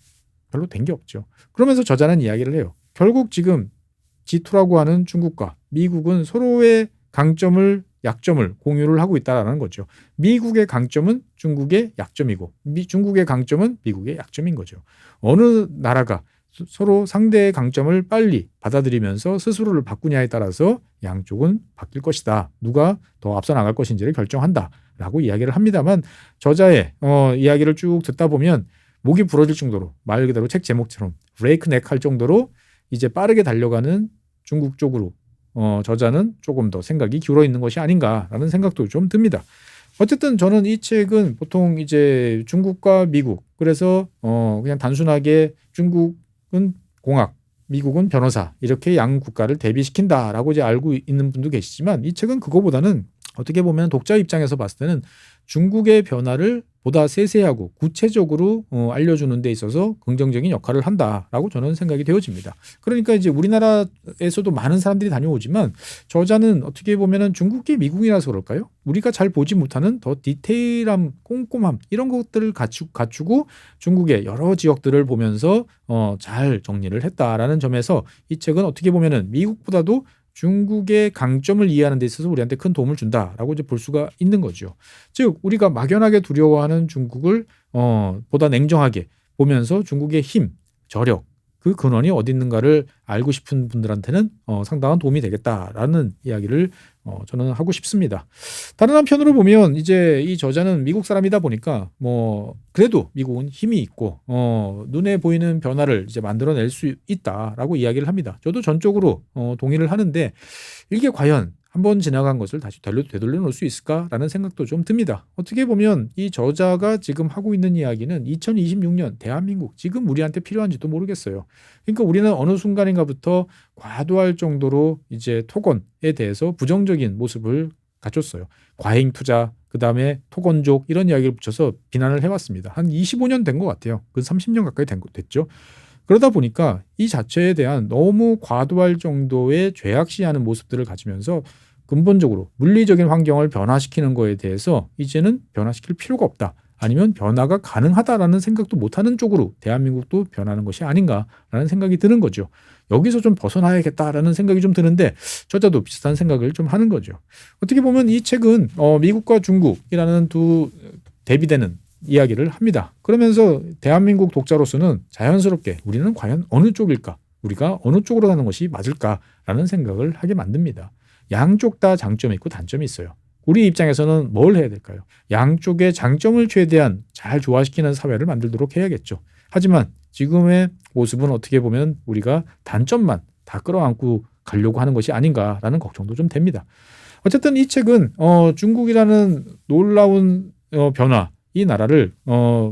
별로 된 게 없죠. 그러면서 저자는 이야기를 해요. 결국 지금 G2라고 하는 중국과 미국은 서로의 강점을 약점을 공유를 하고 있다는 거죠. 미국의 강점은 중국의 약점이고 중국의 강점은 미국의 약점인 거죠. 어느 나라가 서로 상대의 강점을 빨리 받아들이면서 스스로를 바꾸냐에 따라서 양쪽은 바뀔 것이다. 누가 더 앞서 나갈 것인지를 결정한다라고 이야기를 합니다만 저자의 이야기를 쭉 듣다 보면 목이 부러질 정도로 말 그대로 책 제목처럼 브레이크넥 할 정도로 이제 빠르게 달려가는 중국 쪽으로 저자는 조금 더 생각이 기울어 있는 것이 아닌가라는 생각도 좀 듭니다. 어쨌든 저는 이 책은 보통 이제 중국과 미국 그래서 그냥 단순하게 중국은 공학, 미국은 변호사 이렇게 양 국가를 대비시킨다라고 이제 알고 있는 분도 계시지만 이 책은 그거보다는 어떻게 보면 독자 입장에서 봤을 때는 중국의 변화를 보다 세세하고 구체적으로 알려주는 데 있어서 긍정적인 역할을 한다라고 저는 생각이 되어집니다. 그러니까 이제 우리나라에서도 많은 사람들이 다녀오지만 저자는 어떻게 보면은 중국계 미국이라서 그럴까요? 우리가 잘 보지 못하는 더 디테일함, 꼼꼼함 이런 것들을 갖추고 중국의 여러 지역들을 보면서 잘 정리를 했다라는 점에서 이 책은 어떻게 보면은 미국보다도 중국의 강점을 이해하는 데 있어서 우리한테 큰 도움을 준다라고 이제 볼 수가 있는 거죠. 즉 우리가 막연하게 두려워하는 중국을 보다 냉정하게 보면서 중국의 힘, 저력, 그 근원이 어디 있는가를 알고 싶은 분들한테는 상당한 도움이 되겠다라는 이야기를 저는 하고 싶습니다. 다른 한편으로 보면 이제 이 저자는 미국 사람이다 보니까 그래도 미국은 힘이 있고 눈에 보이는 변화를 이제 만들어낼 수 있다라고 이야기를 합니다. 저도 전적으로 동의를 하는데 이게 과연 한번 지나간 것을 다시 되돌려 놓을 수 있을까라는 생각도 좀 듭니다. 어떻게 보면 이 저자가 지금 하고 있는 이야기는 2026년 대한민국 지금 우리한테 필요한지도 모르겠어요. 그러니까 우리는 어느 순간인가부터 과도할 정도로 이제 토건에 대해서 부정적인 모습을 갖췄어요. 과잉 투자, 그다음에 토건족 이런 이야기를 붙여서 비난을 해왔습니다. 한 25년 된 것 같아요. 그 30년 가까이 됐죠. 그러다 보니까 이 자체에 대한 너무 과도할 정도의 죄악시하는 모습들을 가지면서 근본적으로 물리적인 환경을 변화시키는 거에 대해서 이제는 변화시킬 필요가 없다. 아니면 변화가 가능하다라는 생각도 못하는 쪽으로 대한민국도 변하는 것이 아닌가라는 생각이 드는 거죠. 여기서 좀 벗어나야겠다라는 생각이 좀 드는데 저자도 비슷한 생각을 좀 하는 거죠. 어떻게 보면 이 책은 미국과 중국이라는 두 대비되는 이야기를 합니다. 그러면서 대한민국 독자로서는 자연스럽게 우리는 과연 어느 쪽일까? 우리가 어느 쪽으로 가는 것이 맞을까라는 생각을 하게 만듭니다. 양쪽 다 장점이 있고 단점이 있어요. 우리 입장에서는 뭘 해야 될까요? 양쪽의 장점을 최대한 잘 조화시키는 사회를 만들도록 해야겠죠. 하지만 지금의 모습은 어떻게 보면 우리가 단점만 다 끌어안고 가려고 하는 것이 아닌가라는 걱정도 좀 됩니다. 어쨌든 이 책은 중국이라는 놀라운 변화 이 나라를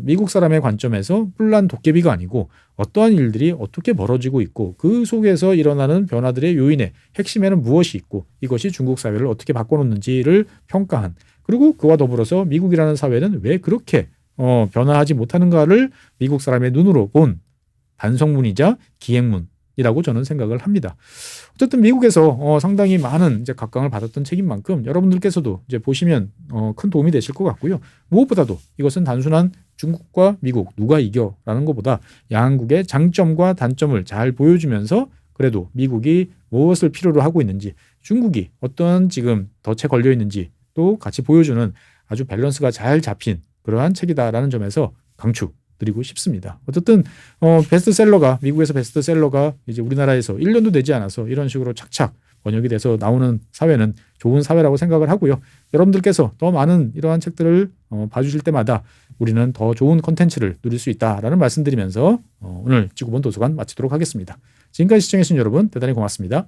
미국 사람의 관점에서 뿔난 도깨비가 아니고 어떠한 일들이 어떻게 벌어지고 있고 그 속에서 일어나는 변화들의 요인의 핵심에는 무엇이 있고 이것이 중국 사회를 어떻게 바꿔놓는지를 평가한 그리고 그와 더불어서 미국이라는 사회는 왜 그렇게 변화하지 못하는가를 미국 사람의 눈으로 본 반성문이자 기행문이라고 저는 생각을 합니다. 어쨌든 미국에서 상당히 많은 이제 각광을 받았던 책인 만큼 여러분들께서도 이제 보시면 큰 도움이 되실 것 같고요. 무엇보다도 이것은 단순한 중국과 미국 누가 이겨라는 것보다 양국의 장점과 단점을 잘 보여주면서 그래도 미국이 무엇을 필요로 하고 있는지 중국이 어떤 지금 덫에 걸려 있는지 또 같이 보여주는 아주 밸런스가 잘 잡힌 그러한 책이다라는 점에서 강추드리고 싶습니다. 어쨌든 베스트셀러가 미국에서 베스트셀러가 이제 우리나라에서 1년도 되지 않아서 이런 식으로 착착 번역이 돼서 나오는 사회는 좋은 사회라고 생각을 하고요. 여러분들께서 더 많은 이러한 책들을 봐주실 때마다 우리는 더 좋은 컨텐츠를 누릴 수 있다라는 말씀드리면서 오늘 지구본 도서관 마치도록 하겠습니다. 지금까지 시청해주신 여러분 대단히 고맙습니다.